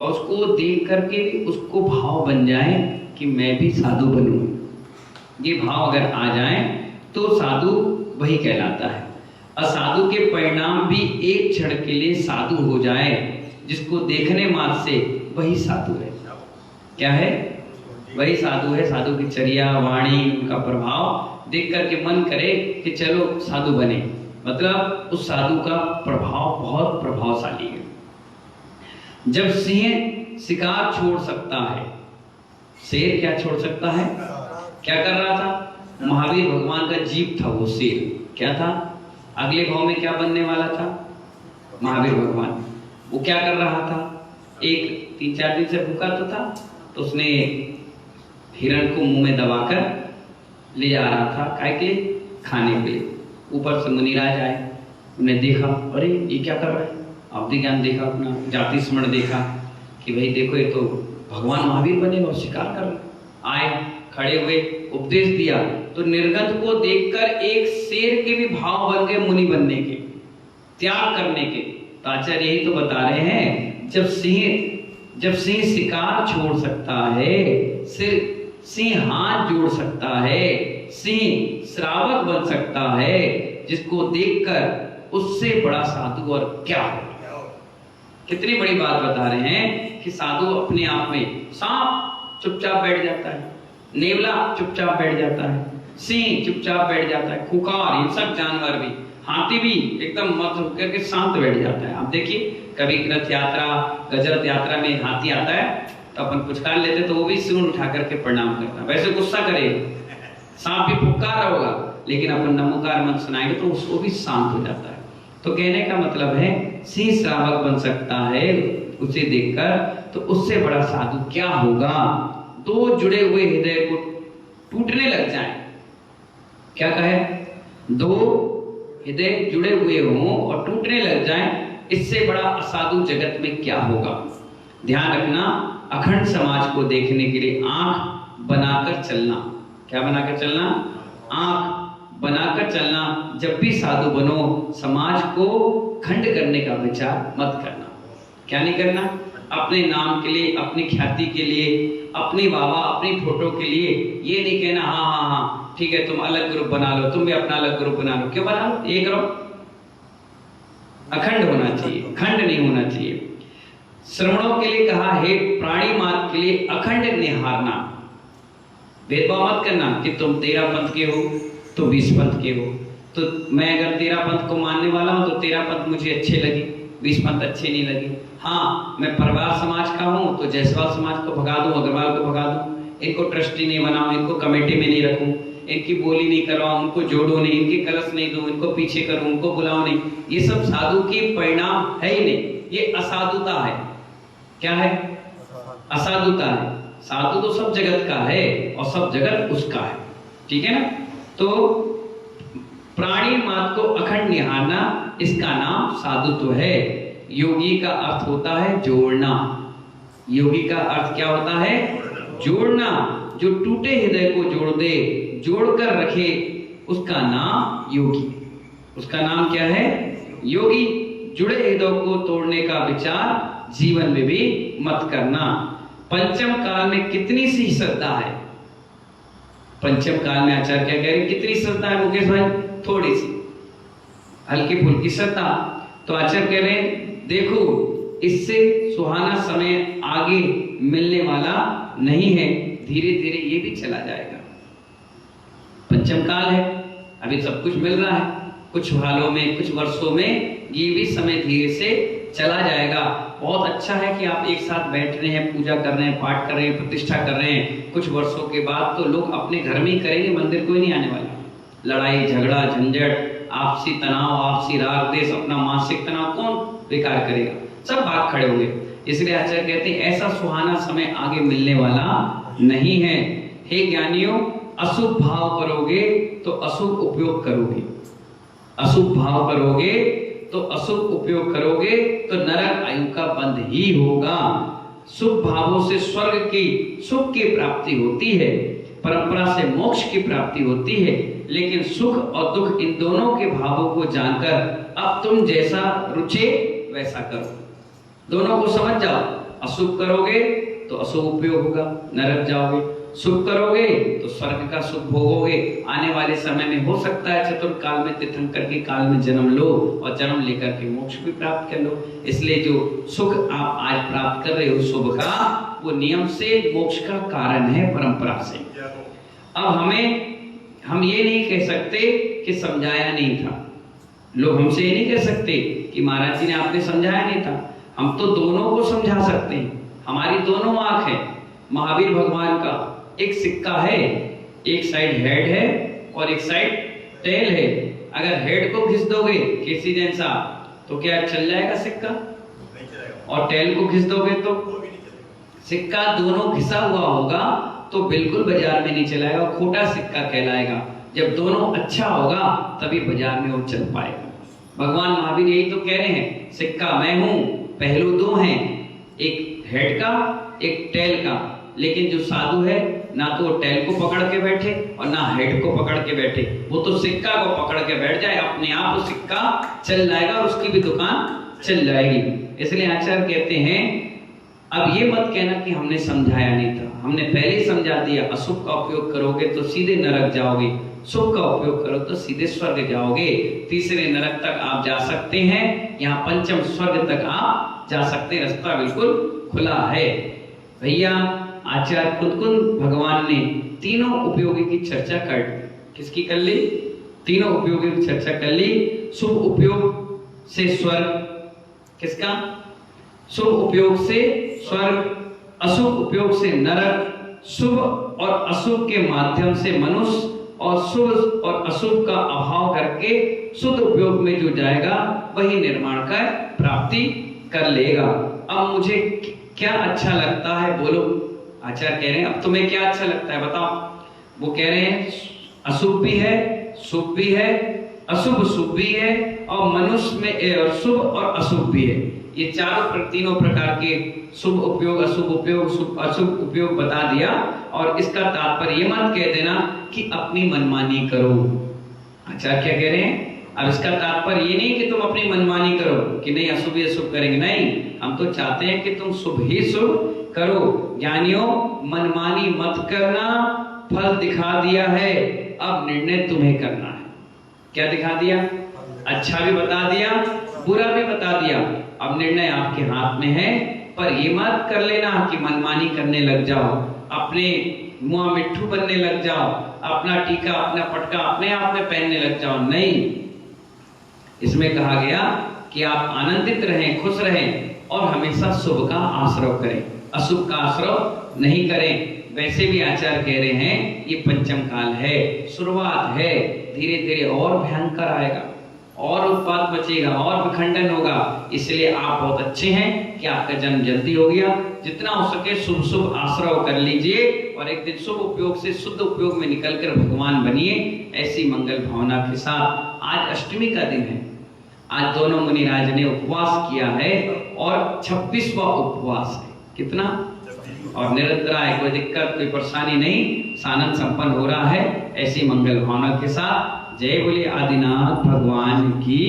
और उसको देख करके भी उसको भाव बन जाए कि मैं भी साधु बनूं। ये भाव अगर आ जाए तो साधु वही कहलाता है। असाधु के परिणाम भी एक क्षण के लिए साधु हो जाए, जिसको देखने मात्र से वही साधु है। क्या है? वही साधु है। साधु की चर्या, वाणी, उनका प्रभाव देख करके मन करे कि चलो साधु बने, मतलब उस साधु का प्रभाव बहुत प्रभावशाली है। जब सिंह शिकार छोड़ सकता है, शेर क्या छोड़ सकता है? क्या कर रहा था? महावीर भगवान का जीव था वो शेर। क्या था? अगले भाव में क्या बनने वाला था? महावीर भगवान। वो क्या कर रहा था? एक 3-4 दिन से भूखा तो था, तो उसने हिरण को मुंह में दबाकर ले जा रहा था, काय के लिए? खाने के लिए। ऊपर से मुनिराज आए, उन्हें देखा, अरे ये क्या कर रहा है? अवधि ज्ञान देखा, अपना जाति स्मरण देखा कि भाई देखो ये तो भगवान महावीर बने और शिकार कर रहे। आए, खड़े हुए, उपदेश दिया, तो निर्गत को देखकर एक शेर के भी भाव बन गए मुनि बनने के, त्याग करने के। तो आचार्य यही तो बता रहे हैं, जब सिंह शिकार छोड़ सकता है, सिंह हाथ जोड़ सकता है, सिंह श्रावक बन सकता है, जिसको देखकर उससे बड़ा साधु और क्या हो। कितनी बड़ी बात बता रहे हैं कि साधु अपने आप में, सांप चुपचाप बैठ जाता है, नेवला चुपचाप बैठ जाता है, सिंह चुपचाप बैठ जाता है, खुकार, ये सब जानवर भी, हाथी भी एकदम मत होकर के शांत बैठ जाता है। आप देखिए कभी रथ यात्रा, गजरथ यात्रा में हाथी आता है तो अपन पुचकार लेते तो वो भी सूंड उठा करके प्रणाम करता है। वैसे गुस्सा करेगा, सांप भी फुकार होगा, लेकिन अपन नमोकार मंत्र सुनाएंगे तो उसको भी शांत हो जाता है। तो कहने का मतलब है सिंह श्रावक बन सकता है उसे देखकर, तो उससे बड़ा साधु क्या होगा? दो जुड़े हुए हृदय को टूटने लग जाए। क्या कहे? दो हृदय जुड़े हुए हों और टूटने लग जाए, इससे बड़ा असाधु जगत में क्या होगा? ध्यान रखना, अखंड समाज को देखने के लिए आंख बनाकर चलना। क्या बनाकर चलना? आंख बनाकर चलना। जब भी साधु बनो, समाज को खंड करने का विचार मत करना। क्या नहीं करना? अपने नाम के लिए, अपनी ख्याति के लिए, अपनी वाहवा, अपनी फोटो के लिए ये नहीं कहना हाँ हाँ हाँ ठीक है तुम अलग ग्रुप बना लो, तुम भी अपना अलग ग्रुप बना लो। क्यों बना लो? एक रहो। अखंड होना चाहिए, खंड नहीं होना चाहिए। श्रवणों के लिए कहा है, प्राणी मात्र के लिए अखंड निहारना। भेदभाव मत करना कि तुम 13 पंथ के हो तो 20 पंथ के हो। तो मैं अगर 13 पंथ को मानने वाला हूं तो 13 पंथ मुझे अच्छे लगे, 20 पंथ अच्छे नहीं लगे। हाँ, मैं परिवार समाज का हूं तो जायसवाल समाज को भगा दूं, अग्रवाल को भगा दूं, इनको ट्रस्टी नहीं बनाऊं, इनको कमेटी में नहीं रखूं, इनकी बोली नहीं करवाऊं, उनको जोड़ो नहीं, इनके कलश नहीं दूं, इनको पीछे करूं, उनको बुलाओ नहीं। ये सब साधु की परिणाम है ही नहीं, ये असाधुता है। क्या है? असाधुता है। साधु तो सब जगत का है और सब जगत उसका है। ठीक है ना? तो प्राणी मात्र को अखंड निहारना, इसका नाम साधुत्व है। योगी का अर्थ होता है जोड़ना। योगी का अर्थ क्या होता है? जोड़ना। जो टूटे हृदय को जोड़ दे, जोड़कर रखे, उसका नाम योगी। उसका नाम क्या है? योगी। जुड़े हृदय को तोड़ने का विचार जीवन में भी मत करना। पंचम काल में कितनी सी श्रद्धा है? पंचम काल में आचार्य क्या कह रहे हैं? कितनी श्रद्धा है मुकेश भाई? थोड़ी सी, हल्की फुल्की श्रद्धा। तो आचार्य कह रहे हैं देखो, इससे सुहाना समय आगे मिलने वाला नहीं है, धीरे धीरे ये भी चला जाएगा। पंचम काल है, अभी सब कुछ मिल रहा है, कुछ सालों में, कुछ वर्षों में ये भी समय धीरे से चला जाएगा। बहुत अच्छा है कि आप एक साथ बैठ रहे हैं, पूजा कर रहे हैं, पाठ कर रहे हैं, प्रतिष्ठा कर रहे हैं। कुछ वर्षों के बाद तो लोग अपने घर में ही करेंगे, मंदिर कोई नहीं आने वाला। लड़ाई झगड़ा झंझट, आपसी तनाव, आपसी राग देश, अपना मानसिक तनाव कौन बेकार करेगा? सब भाग खड़े होंगे। इसलिए आचार्य कहते हैं ऐसा सुहाना समय आगे मिलने वाला नहीं है। हे ज्ञानियों, अशुभ भाव करोगे तो अशुभ उपयोग करोगे, अशुभ भाव करोगे तो अशुभ उपयोग करोगे तो नरक आयु का बंध ही होगा। शुभ भावों से स्वर्ग की सुख की प्राप्ति होती है, परंपरा से मोक्ष की प्राप्ति होती है। लेकिन सुख और दुख इन दोनों के भावों को जानकर अब तुम जैसा रुचे वैसा करो। दोनों को समझ जाओ, अशुभ करोगे तो अशुभ उपयोग होगा, नरक जाओगे। शुभ करोगे तो स्वर्ग का सुख भोगोगे। आने वाले समय में हो सकता है चतुर्थ काल में तीर्थंकर के काल में जन्म लो और जन्म लेकर के मोक्ष भी प्राप्त कर लो। इसलिए जो सुख आप आज प्राप्त कर रहे हो शुभ का, वो नियम से मोक्ष का कारण है, परंपरा से। अब हम ये नहीं कह सकते कि समझाया नहीं था। लोग हमसे ये नहीं कह सकते कि महाराज जी ने आपने समझाया नहीं था। हम तो दोनों को समझा सकते हैं। हमारी दोनों आंख है। महावीर भगवान का एक सिक्का है, एक साइड हेड है और एक साइड टेल है। अगर हेड को घिस दोगे किसी जैसा तो क्या चल जाएगा सिक्का? और टेल को घिस दोगे तो सिक्का दोनों घिसा हुआ होगा तो बिल्कुल बाजार में नहीं चलाएगा, खोटा सिक्का कहलाएगा। जब दोनों अच्छा होगा तभी बाजार में वो चल पाएगा। भगवान महावीर यही तो कह रहे हैं, सिक्का मैं हूं, पहलू दो हैं, एक हेड का एक टेल का। लेकिन जो साधु है ना तो वो टेल को पकड़ के बैठे और ना हेड को पकड़ के बैठे, वो तो सिक्का को पकड़ के बैठ जाए, अपने आप वो सिक्का चल जाएगा और उसकी भी दुकान चल जाएगी। इसलिए आचार्य कहते हैं अब ये मत कहना कि हमने समझाया नहीं था, हमने पहले ही समझा दिया। अशुभ का उपयोग करोगे तो सीधे नरक जाओगे, शुभ का उपयोग करो तो सीधे स्वर्ग जाओगे। तीसरे नरक तक आप जा सकते हैं, यहाँ पंचम स्वर्ग तक आप जा सकते हैं, रास्ता बिल्कुल खुला है। भैया आचार्य कुंद भगवान ने तीनों उपयोगी की चर्चा कर, किसकी कर ली? तीनों उपयोगी की चर्चा कर ली। शुभ उपयोग से स्वर्ग, किसका? शुभ उपयोग से स्वर्ग, अशुभ उपयोग से नरक, शुभ और अशुभ के माध्यम से मनुष्य, और शुभ और अशुभ का अभाव करके शुद्ध उपयोग में जो जाएगा वही निर्माण का प्राप्ति कर लेगा। अब मुझे क्या अच्छा लगता है बोलो? आचार्य कह रहे हैं अब तुम्हें क्या अच्छा लगता है बताओ। वो कह रहे हैं अशुभ भी है, शुभ भी है, अशुभ शुभ भी है, और मनुष्य में शुभ और अशुभ भी है। ये तीनों प्रकार के शुभ उपयोग, अशुभ उपयोग, अशुभ उपयोग बता दिया। और इसका तात्पर्य ये मत कह देना कि अपनी मनमानी करो। आचार्य क्या कह रहे हैं? अब इसका तात्पर्य ये नहीं कि तुम अपनी मनमानी करो कि नहीं अशुभ ही अशुभ करेंगे, नहीं, हम तो चाहते हैं कि तुम शुभ ही शुभ करो। ज्ञानियों मनमानी मत करना, फल दिखा दिया है, अब निर्णय तुम्हें करना है। क्या दिखा दिया? अच्छा भी बता दिया, बुरा भी बता दिया, अब निर्णय आपके हाथ में है। पर ये मत कर लेना कि मनमानी करने लग जाओ, अपने मुंह मिट्ठू बनने लग जाओ, अपना टीका अपना पटका अपने आप में पहनने लग जाओ, नहीं। इसमें कहा गया कि आप आनंदित रहें, खुश रहें और हमेशा शुभ का आश्रय करें, अशुभ का आश्रय नहीं करें। वैसे भी आचार्य कह रहे हैं ये पंचम काल है, शुरुआत है, धीरे धीरे और भयंकर आएगा, और उत्पात बचेगा, और विखंडन होगा। इसलिए आप बहुत अच्छे हैं कि आपका जन्म जल्दी हो गया। जितना हो सके शुभ शुभ आश्रय कर लीजिए और एक दिन शुभ उपयोग से शुद्ध उपयोग में निकलकर भगवान बनिए। ऐसी मंगल भावना के साथ आज अष्टमी का दिन है। आज दोनों मुनिराज ने उपवास किया है और 26वां उपवास है। कितना? और निरंतराय, कोई दिक्कत कोई परेशानी नहीं, सानंद संपन्न हो रहा है। ऐसी मंगल भावना के साथ जय बोले आदिनाथ भगवान की।